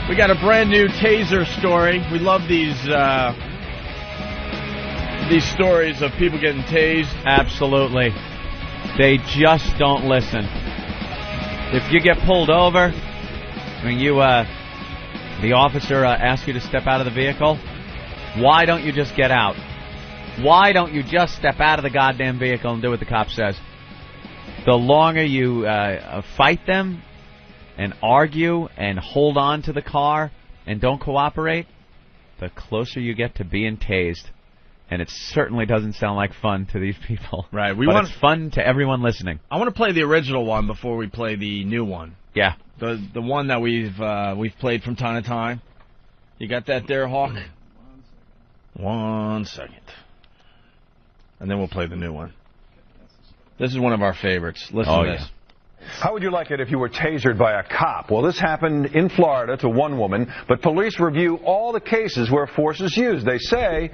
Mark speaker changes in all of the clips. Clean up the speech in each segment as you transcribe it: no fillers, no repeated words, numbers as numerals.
Speaker 1: We got a brand new taser story. We love these stories of people getting tased.
Speaker 2: Absolutely. They just don't listen. If you get pulled over, when the officer asks you to step out of the vehicle, why don't you just get out? Why don't you just step out of the goddamn vehicle and do what the cop says? The longer you fight them and argue and hold on to the car and don't cooperate, the closer you get to being tased. And it certainly doesn't sound like fun to these people.
Speaker 1: Right.
Speaker 2: But it's fun to everyone listening.
Speaker 1: I want to play the original one before we play the new one.
Speaker 2: Yeah.
Speaker 1: The one that we've played from time to time. You got that there, Hawk? 1 second. And then we'll play the new one. This is one of our favorites. Listen to this.
Speaker 3: How would you like it if you were tasered by a cop? Well, this happened in Florida to one woman, but police review all the cases where force is used. They say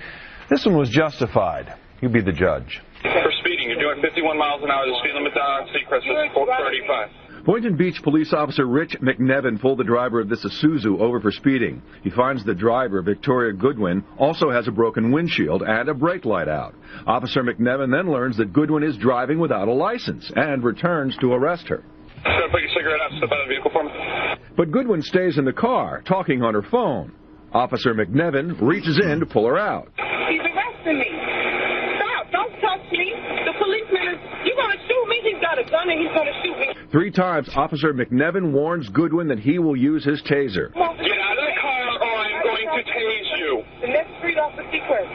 Speaker 3: this one was justified. You be the judge.
Speaker 4: For speeding, you're doing 51 miles an hour. The speed limit on Seacrest is 435.
Speaker 3: Boynton Beach police officer Rich McNevin pulled the driver of this Isuzu over for speeding. He finds the driver, Victoria Goodwin, also has a broken windshield and a brake light out. Officer McNevin then learns that Goodwin is driving without a license and returns to arrest her.
Speaker 4: Gotta put your cigarette out, step out of the vehicle for me.
Speaker 3: But Goodwin stays in the car, talking on her phone. Officer McNevin reaches in to pull her out.
Speaker 5: He's arresting me. Stop, don't touch me. The policeman is, you're going to shoot me. He's got a gun and he's going to shoot me.
Speaker 3: 3 times, Officer McNevin warns Goodwin that he will use his taser.
Speaker 4: Get out of the car or I'm going to tase you.
Speaker 5: The next street off the Seacrest.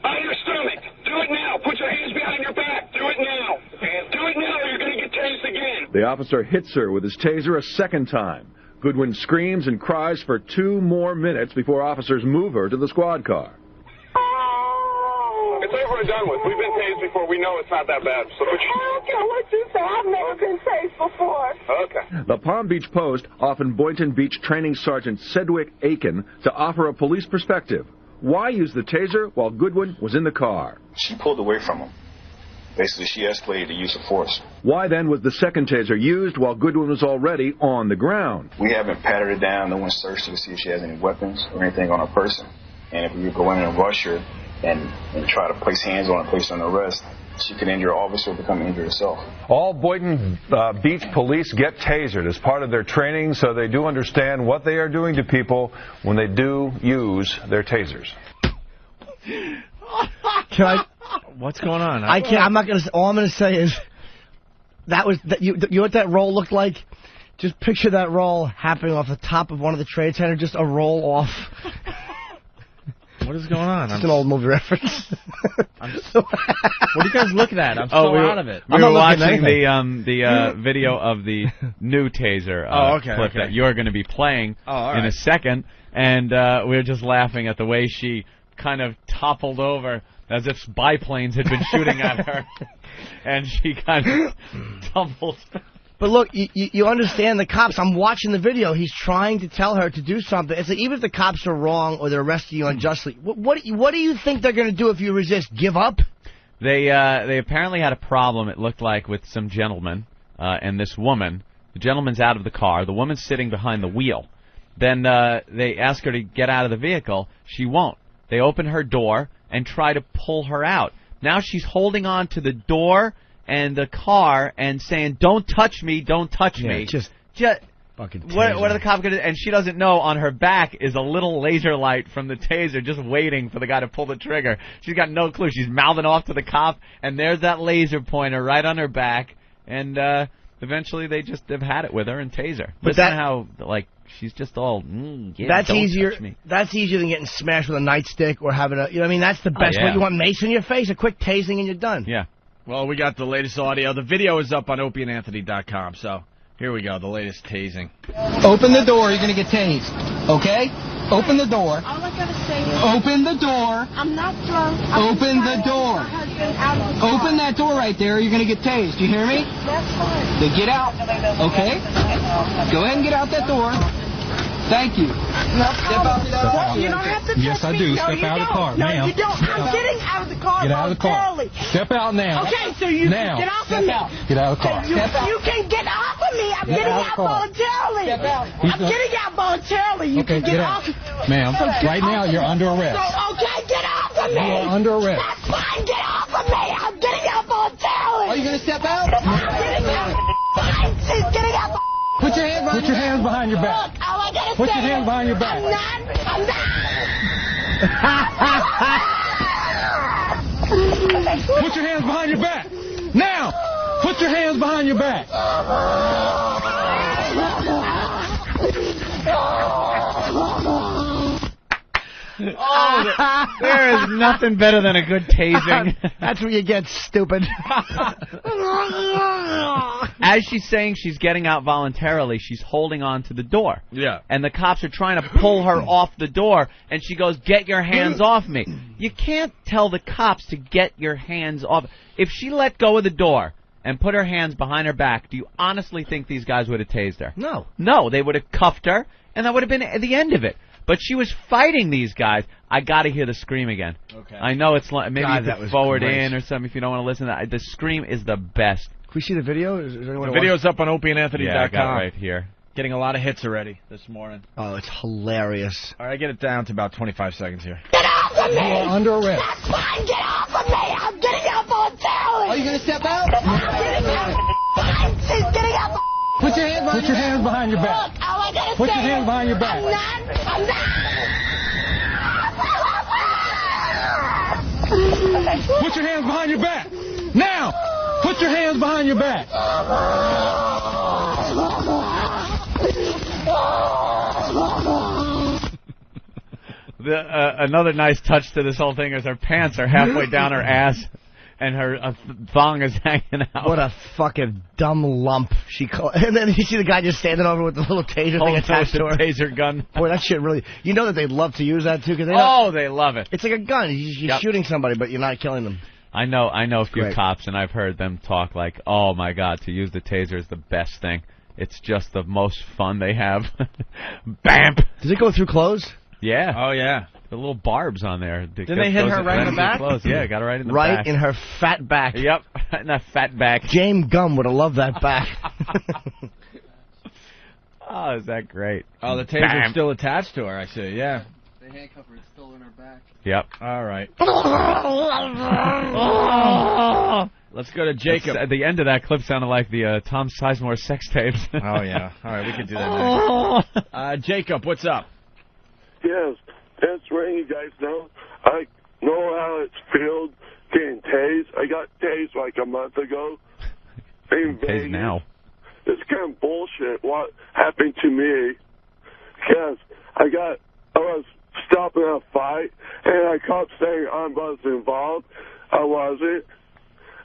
Speaker 4: On your stomach. Do it now. Put your hands behind your back. Do it now. Do it now or you're going to get tased again.
Speaker 3: The officer hits her with his taser a second time. Goodwin screams and cries for 2 more minutes before officers move her to the squad car.
Speaker 4: It's over and done with. We've been tased before. We know it's not that bad. So put your...
Speaker 5: I don't care what you say. I've never been tased before.
Speaker 4: Okay.
Speaker 3: The Palm Beach Post offered Boynton Beach Training Sergeant Sedgwick Aiken to offer a police perspective. Why use the taser while Goodwin was in the car?
Speaker 6: She pulled away from him. Basically, she escalated the use of force.
Speaker 3: Why then was the second taser used while Goodwin was already on the ground?
Speaker 6: We haven't patted her down. No one searched her to see if she has any weapons or anything on her person. And if we would go in and rush her and try to place hands on her, place her on arrest, she could injure an officer or become injured herself.
Speaker 3: All Boynton Beach police get tasered as part of their training, so they do understand what they are doing to people when they do use their tasers.
Speaker 7: Can I?
Speaker 1: What's going on?
Speaker 7: I can't. I'm not gonna. All I'm gonna say is that was you know what that roll looked like. Just picture that roll happening off the top of one of the trade centers. Just a roll off.
Speaker 1: What is going on?
Speaker 7: It's an old movie reference.
Speaker 1: What are you guys looking at? I'm so out of it.
Speaker 2: We were watching the video of the new taser clip that you're going to be playing in a second, and we were just laughing at the way she kind of toppled over as if biplanes had been shooting at her, and she kind of tumbled.
Speaker 7: But look, you understand the cops. I'm watching the video. He's trying to tell her to do something. It's like even if the cops are wrong or they're arresting you unjustly, what do you think they're going to do if you resist? Give up?
Speaker 2: They apparently had a problem, it looked like, with some gentleman and this woman. The gentleman's out of the car. The woman's sitting behind the wheel. Then they ask her to get out of the vehicle. She won't. They open her door and try to pull her out. Now she's holding on to the door and the car and saying, "Don't touch me, don't touch me." Just
Speaker 7: fucking
Speaker 2: what are the cops going to do? And she doesn't know on her back is a little laser light from the taser just waiting for the guy to pull the trigger. She's got no clue. She's mouthing off to the cop, and there's that laser pointer right on her back. And eventually they just have had it with her and taser. But that's how, like, she's just all,
Speaker 7: that's easier. That's easier than getting smashed with a nightstick or having a, you know what I mean? That's the best way. You want mace in your face, a quick tasing, and you're done.
Speaker 2: Yeah.
Speaker 1: Well, we got the latest audio. The video is up on opieandanthony.com, so here we go, the latest tasing.
Speaker 8: Open the door, you're going to get tased, okay? Open the door.
Speaker 5: All I gotta say is...
Speaker 8: Open the door.
Speaker 5: I'm not drunk.
Speaker 8: Open the door. Open that door right there, or you're going to get tased. You hear me?
Speaker 5: That's fine.
Speaker 8: Then get out, okay? Go ahead and get out that door. Thank you.
Speaker 5: No problem. You don't have to touch me.
Speaker 9: Yes, I do.
Speaker 5: No,
Speaker 9: Step out of the car,
Speaker 5: No,
Speaker 9: ma'am.
Speaker 5: you don't. I'm getting out of the car
Speaker 9: Get out of the car.
Speaker 5: voluntarily.
Speaker 9: Step out now.
Speaker 5: Okay, so you
Speaker 9: now.
Speaker 5: get off of me.
Speaker 9: Get out of the car.
Speaker 5: You can get off of me. I'm getting out voluntarily. I'm getting out voluntarily. You can get off.
Speaker 9: Ma'am, right now you're under arrest.
Speaker 5: Okay, get off of me.
Speaker 9: You are under arrest.
Speaker 5: That's fine. Get off of me. I'm getting out voluntarily.
Speaker 8: Are you going to step out?
Speaker 5: I'm getting out. Fine. She's getting out.
Speaker 9: Put your hands behind your back.
Speaker 5: Look, all I gotta
Speaker 9: Put
Speaker 5: say
Speaker 9: your hands behind your back.
Speaker 5: I'm not.
Speaker 9: Put your hands behind your back. Now. Put your hands behind your back.
Speaker 2: Oh, there is nothing better than a good tasing.
Speaker 7: That's where you get stupid.
Speaker 2: As she's saying she's getting out voluntarily, she's holding on to the door.
Speaker 1: Yeah.
Speaker 2: And the cops are trying to pull her off the door, and she goes, "Get your hands off me." You can't tell the cops to get your hands off. If she let go of the door and put her hands behind her back, do you honestly think these guys would have tased her?
Speaker 7: No.
Speaker 2: No, they would have cuffed her, and that would have been the end of it. But she was fighting these guys. I got to hear the scream again.
Speaker 1: Okay.
Speaker 2: I know it's maybe
Speaker 7: God,
Speaker 2: you
Speaker 7: that
Speaker 2: could
Speaker 7: was
Speaker 2: forward
Speaker 7: great.
Speaker 2: in or something if you don't want to listen to that. The scream is the best.
Speaker 7: Can we see the video? Is anyone
Speaker 1: The video's up on opieandanthony.com.
Speaker 2: Yeah, I got it right here.
Speaker 1: Getting a lot of hits already this morning.
Speaker 7: Oh, it's hilarious.
Speaker 1: All right, get it down to about 25 seconds here.
Speaker 5: Get off of me.
Speaker 9: You are under arrest.
Speaker 5: That's fine. Get off of me. I'm getting out voluntarily.
Speaker 8: Are you going to step out?
Speaker 5: I'm getting out. Fine. She's getting out.
Speaker 9: Put your hands behind your back.
Speaker 5: Look, all I gotta
Speaker 9: Put
Speaker 5: say
Speaker 9: your hands behind your back.
Speaker 5: I'm not.
Speaker 9: Put your hands behind your back. Now. Put your hands behind your back.
Speaker 2: Another nice touch to this whole thing is her pants are halfway down her ass, and her thong is hanging out.
Speaker 7: What a fucking dumb lump she called. And then you see the guy just standing over with the little taser thing attached to her.
Speaker 2: Taser gun.
Speaker 7: Boy, that shit really. You know that they'd love to use that too, because they know
Speaker 2: They love it.
Speaker 7: it's like a gun. You're shooting somebody, but you're not killing them.
Speaker 2: I know a few
Speaker 7: Great.
Speaker 2: cops, and I've heard them talk like, "Oh my God, to use the taser is the best thing. It's just the most fun they have." Bam!
Speaker 7: Does it go through clothes?
Speaker 2: Yeah.
Speaker 1: Oh, yeah.
Speaker 2: The little barbs on there.
Speaker 1: Didn't they hit her right in the back?
Speaker 2: Yeah, got her right in the
Speaker 7: Right
Speaker 2: back.
Speaker 7: in her fat back.
Speaker 2: Yep, in that fat back.
Speaker 7: James Gum would have loved that back.
Speaker 2: Oh, is that great?
Speaker 1: Oh, the taser's
Speaker 2: Bam.
Speaker 1: still attached to her, I see. Yeah.
Speaker 8: The handcuff is still in her back.
Speaker 2: Yep.
Speaker 1: All right. Let's go to Jacob.
Speaker 2: At the end of that clip sounded like the Tom Sizemore sex tapes.
Speaker 1: Oh, yeah. All right, we can do that next. Jacob, what's up?
Speaker 10: Yes, that's right, you guys know. I know how it's feels getting tased. I got tased like a month ago. In
Speaker 2: Tased
Speaker 10: Vegas.
Speaker 2: now.
Speaker 10: It's kind of bullshit what happened to me. Because I was stopping a fight, and I kept saying I was involved. I wasn't.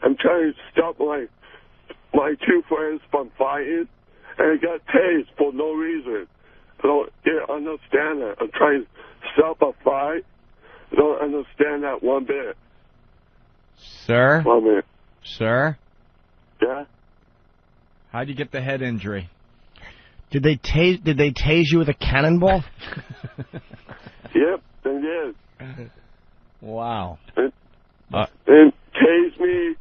Speaker 10: I'm trying to stop my two friends from fighting, and I got tased for no reason. I don't understand that. I'm trying to stop a fight. I don't understand that one bit.
Speaker 2: Sir?
Speaker 10: 1 minute.
Speaker 2: Sir?
Speaker 10: Yeah?
Speaker 1: How'd you get the head injury?
Speaker 7: Did they tase you with a cannonball?
Speaker 10: Yep, they did.
Speaker 1: Wow.
Speaker 10: And tased me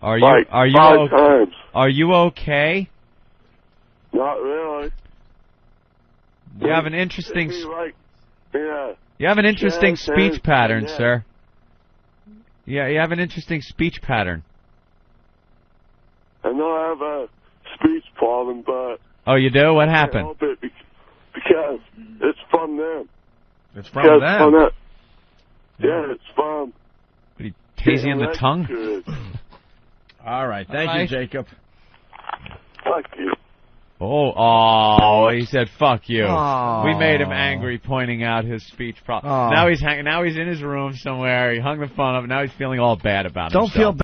Speaker 2: Are
Speaker 10: five times.
Speaker 2: Are you okay?
Speaker 10: Not really.
Speaker 2: You have an interesting
Speaker 10: yeah.
Speaker 2: You have an interesting
Speaker 10: Yeah,
Speaker 2: speech pattern,
Speaker 10: yeah.
Speaker 2: sir. Yeah, you have an interesting speech pattern.
Speaker 10: I know I have a speech problem, but
Speaker 2: Oh, you do? What
Speaker 10: I can't
Speaker 2: happened?
Speaker 10: help it because it's from them.
Speaker 1: It's from them.
Speaker 10: Yeah, it's from.
Speaker 2: What, he tase you in the tongue?
Speaker 1: All right. Thank you, Jacob.
Speaker 10: Fuck you.
Speaker 2: Oh, he said, "Fuck you."
Speaker 7: Oh.
Speaker 2: We made him angry, pointing out his speech problem.
Speaker 7: Oh.
Speaker 2: Now he's in his room somewhere. He hung the phone up. Now he's feeling all bad about
Speaker 7: Don't
Speaker 2: himself.
Speaker 7: feel